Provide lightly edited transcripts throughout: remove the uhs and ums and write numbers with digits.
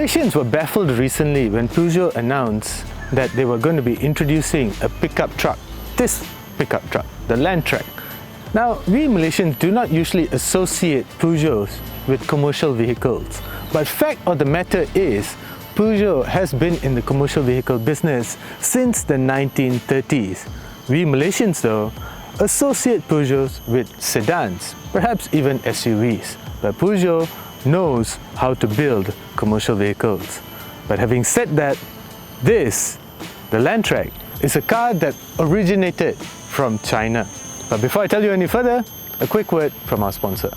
Malaysians were baffled recently when Peugeot announced that they were going to be introducing a pickup truck. This pickup truck, the LandTrek. Now, we Malaysians do not usually associate Peugeots with commercial vehicles, but fact of the matter is, Peugeot has been in the commercial vehicle business since the 1930s. We Malaysians though, associate Peugeots with sedans, perhaps even SUVs, but Peugeot knows how to build commercial vehicles. But having said that, this, the LandTrek, is a car that originated from China. But before I tell you any further, a quick word from our sponsor.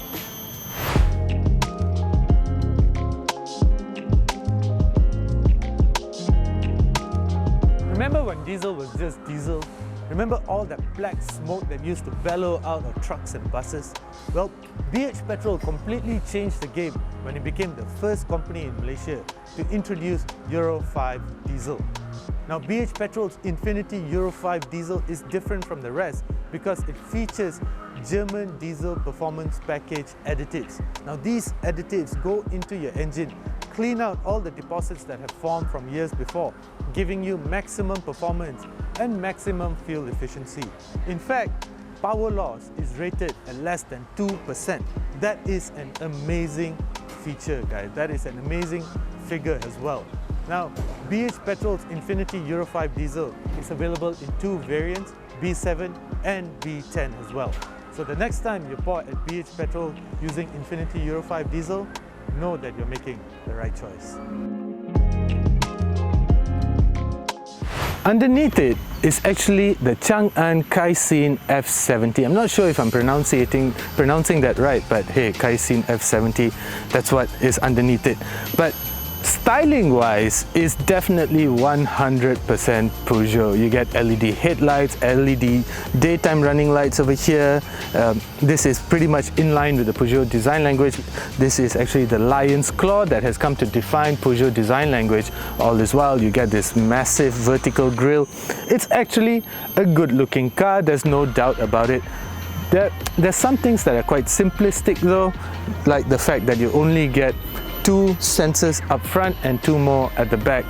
Remember when diesel was just diesel? Remember all that black smoke that used to bellow out of trucks and buses? Well, BH Petrol completely changed the game when it became the first company in Malaysia to introduce Euro 5 diesel. Now, BH Petrol's Infinity Euro 5 diesel is different from the rest because it features German diesel performance package additives. Now, these additives go into your engine, clean out all the deposits that have formed from years before, giving you maximum performance and maximum fuel efficiency. In fact, power loss is rated at less than 2%. That is an amazing feature, guys. That is an amazing figure as well. Now, BH Petrol's Infinity Euro 5 diesel is available in two variants, B7 and B10 as well. So the next time you port at BH Petrol using Infinity Euro 5 diesel, know that you're making the right choice. Underneath it is actually the Changan Kaisin F70. I'm not sure if I'm pronouncing that right, but hey, Kaisin F70, that's what is underneath it. But styling wise, is definitely 100% Peugeot. You get LED headlights, LED daytime running lights over here. This is pretty much in line with the Peugeot design language. This is actually the lion's claw that has come to define Peugeot design language. All this while, you get this massive vertical grille. It's actually a good looking car, there's no doubt about it. There's some things that are quite simplistic though, like the fact that you only get two sensors up front and two more at the back.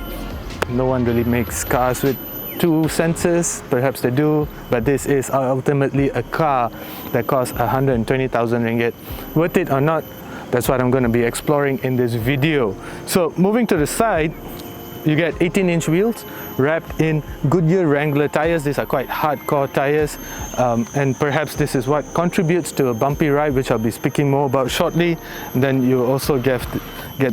No one really makes cars with two sensors, perhaps they do, but this is ultimately a car that costs 120,000 ringgit. Worth it or not, that's what I'm going to be exploring in this video. So moving to the side, you get 18-inch wheels wrapped in Goodyear Wrangler tires. These are quite hardcore tires, and perhaps this is what contributes to a bumpy ride, which I'll be speaking more about shortly. And then you also get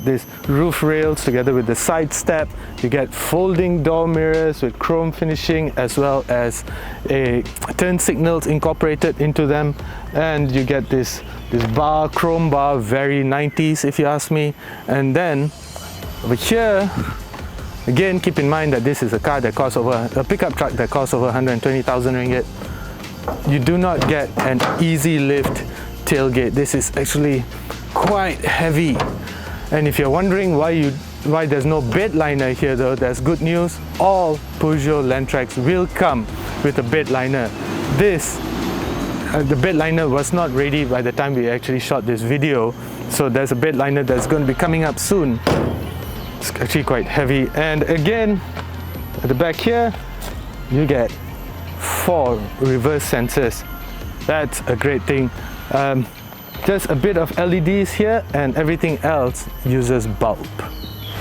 this roof rails together with the side step. You get folding door mirrors with chrome finishing, as well as a turn signals incorporated into them. And you get this bar, chrome bar, very 90s if you ask me. And then over here, again, keep in mind that this is a car that costs a pickup truck that costs over 120,000 ringgit. You do not get an easy lift tailgate. This is actually quite heavy. And if you're wondering why there's no bed liner here though, there's good news. All Peugeot LandTreks will come with a bed liner. The bed liner was not ready by the time we actually shot this video. So there's a bed liner that's going to be coming up soon. It's actually quite heavy. And again, at the back here, you get 4 reverse sensors. That's a great thing. Just a bit of LEDs here, and everything else uses bulb.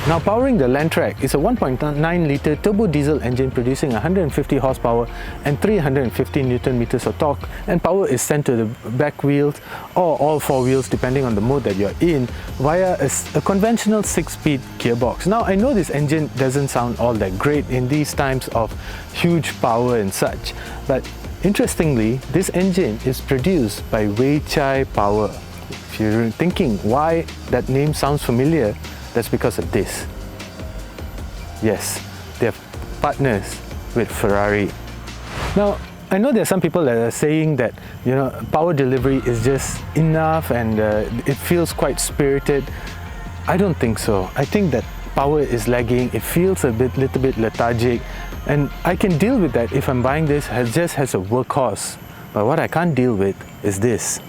Now, powering the LandTrek is a 1.9 litre turbo diesel engine producing 150 horsepower and 350 Newton meters of torque, and power is sent to the back wheels or all 4 wheels depending on the mode that you're in via a conventional 6-speed gearbox. Now, I know this engine doesn't sound all that great in these times of huge power and such, but interestingly, this engine is produced by Weichai Power. If you're thinking why that name sounds familiar, that's because of this. Yes, they're partners with Ferrari. Now, I know there are some people that are saying that, you know, power delivery is just enough and it feels quite spirited. I don't think so. I think that power is lagging, it feels a little bit lethargic, and I can deal with that if I'm buying this just as a workhorse. But what I can't deal with is this.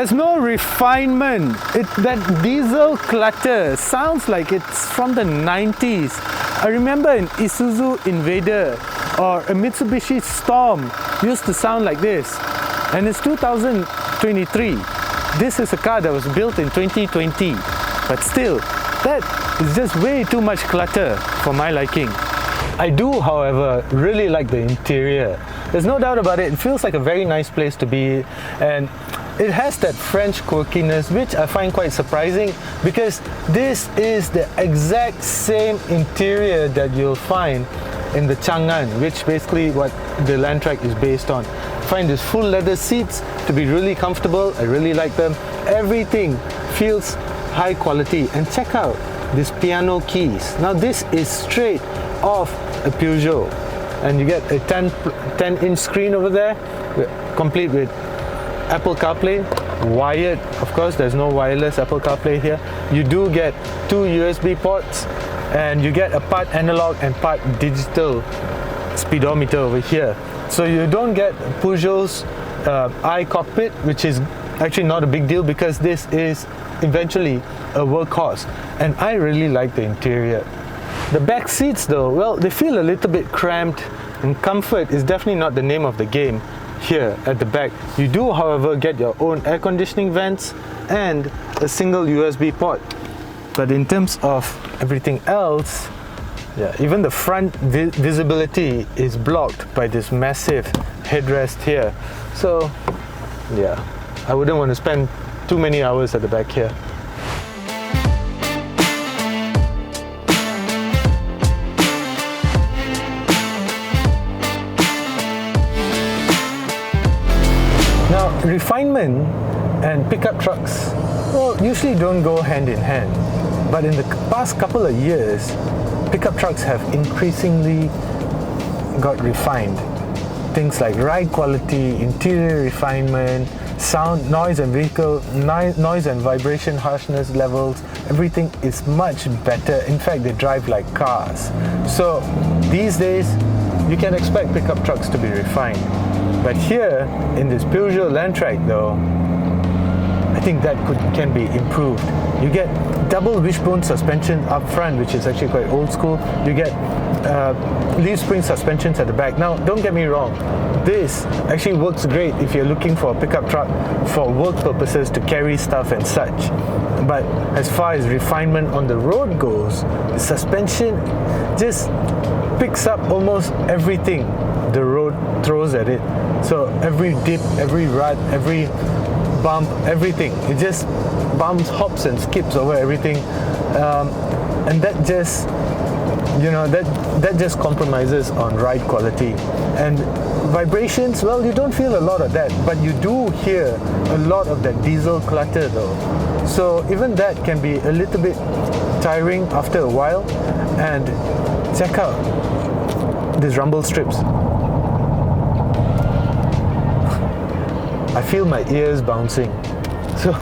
There's no refinement. That diesel clutter sounds like it's from the 90s. I remember an Isuzu Invader or a Mitsubishi Storm used to sound like this. And it's 2023. This is a car that was built in 2020. But still, that is just way too much clutter for my liking. I do, however, really like the interior. There's no doubt about it. It feels like a very nice place to be, and it has that French quirkiness, which I find quite surprising because this is the exact same interior that you'll find in the Changan, which basically what the LandTrek is based on. I find these full leather seats to be really comfortable. I really like them. Everything feels high quality, and check out these piano keys. Now this is straight off a Peugeot, and you get a 10-inch screen over there, complete with Apple CarPlay, wired. Of course, there's no wireless Apple CarPlay here. You do get 2 USB ports, and you get a part analog and part digital speedometer over here. So you don't get Peugeot's iCockpit, which is actually not a big deal because this is eventually a workhorse, and I really like the interior. The back seats though, well, they feel a little bit cramped, and comfort is definitely not the name of the game here at the back. You do, however, get your own air conditioning vents and a single USB port. But in terms of everything else, yeah, even the front visibility is blocked by this massive headrest here. So yeah, I wouldn't want to spend too many hours at the back here. Now, refinement and pickup trucks, well, usually don't go hand in hand. But in the past couple of years, pickup trucks have increasingly got refined. Things like ride quality, interior refinement, sound, noise and vibration harshness levels, everything is much better. In fact, they drive like cars. So these days, you can expect pickup trucks to be refined. But here, in this Peugeot LandTrek though, I think that can be improved. You get double wishbone suspension up front, which is actually quite old school. You get leaf spring suspensions at the back. Now, don't get me wrong, this actually works great if you're looking for a pickup truck for work purposes to carry stuff and such. But as far as refinement on the road goes, the suspension just picks up almost everything the road throws at it. So every dip, every rut, every bump, everything, it just bumps, hops and skips over everything, and that just, you know, that just compromises on ride quality. And vibrations, well, you don't feel a lot of that, but you do hear a lot of that diesel clutter though. So even that can be a little bit tiring after a while. And check out these rumble strips. I feel my ears bouncing. So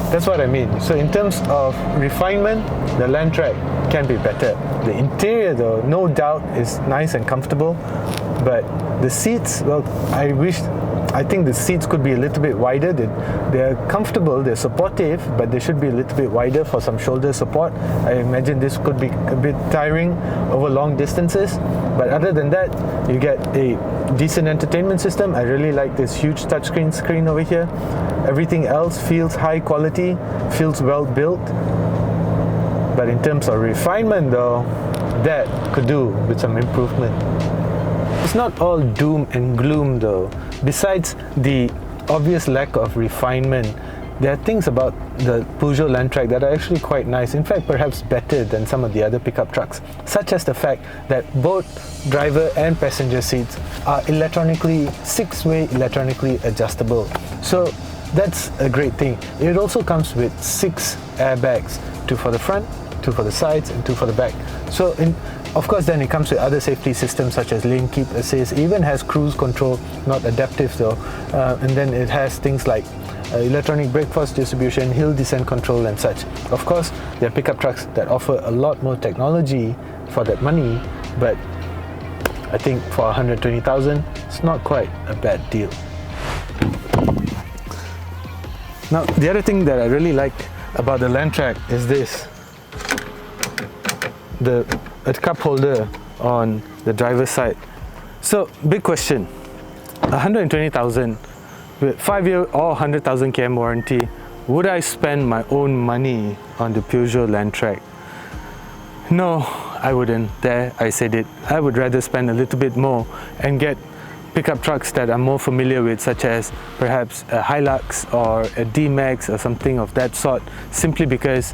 that's what I mean. So in terms of refinement, the LandTrek can be better. The interior though, no doubt, is nice and comfortable, but the seats, well, I think the seats could be a little bit wider. They're comfortable, they're supportive, but they should be a little bit wider for some shoulder support. I imagine this could be a bit tiring over long distances, but other than that, you get a decent entertainment system. I really like this huge touchscreen screen over here. Everything else feels high quality, feels well built. But in terms of refinement though, that could do with some improvement. It's not all doom and gloom though. Besides the obvious lack of refinement, there are things about the Peugeot LandTrek that are actually quite nice, in fact perhaps better than some of the other pickup trucks, such as the fact that both driver and passenger seats are six-way electronically adjustable. So that's a great thing. It also comes with 6 airbags, 2 for the front, 2 for the sides and 2 for the back. So of course then it comes with other safety systems such as lane keep assist. It even has cruise control, not adaptive though, and then it has things like electronic brake force distribution, hill descent control and such. Of course there are pickup trucks that offer a lot more technology for that money, but I think for 120,000 it's not quite a bad deal. Now, the other thing that I really like about the LandTrek is this. A cup holder on the driver's side. So, big question. 120,000 with 5-year or 100,000 km warranty, would I spend my own money on the Peugeot LandTrek? No, I wouldn't. There, I said it. I would rather spend a little bit more and get pickup trucks that I'm more familiar with, such as perhaps a Hilux or a D-Max or something of that sort, simply because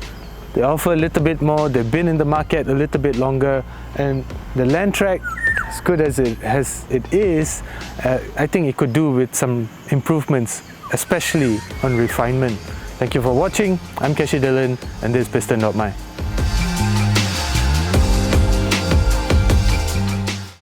they offer a little bit more, they've been in the market a little bit longer, and the LandTrek, as good as it is, I think it could do with some improvements, especially on refinement. Thank you for watching. I'm Kashi Dylan, and this is Piston.my.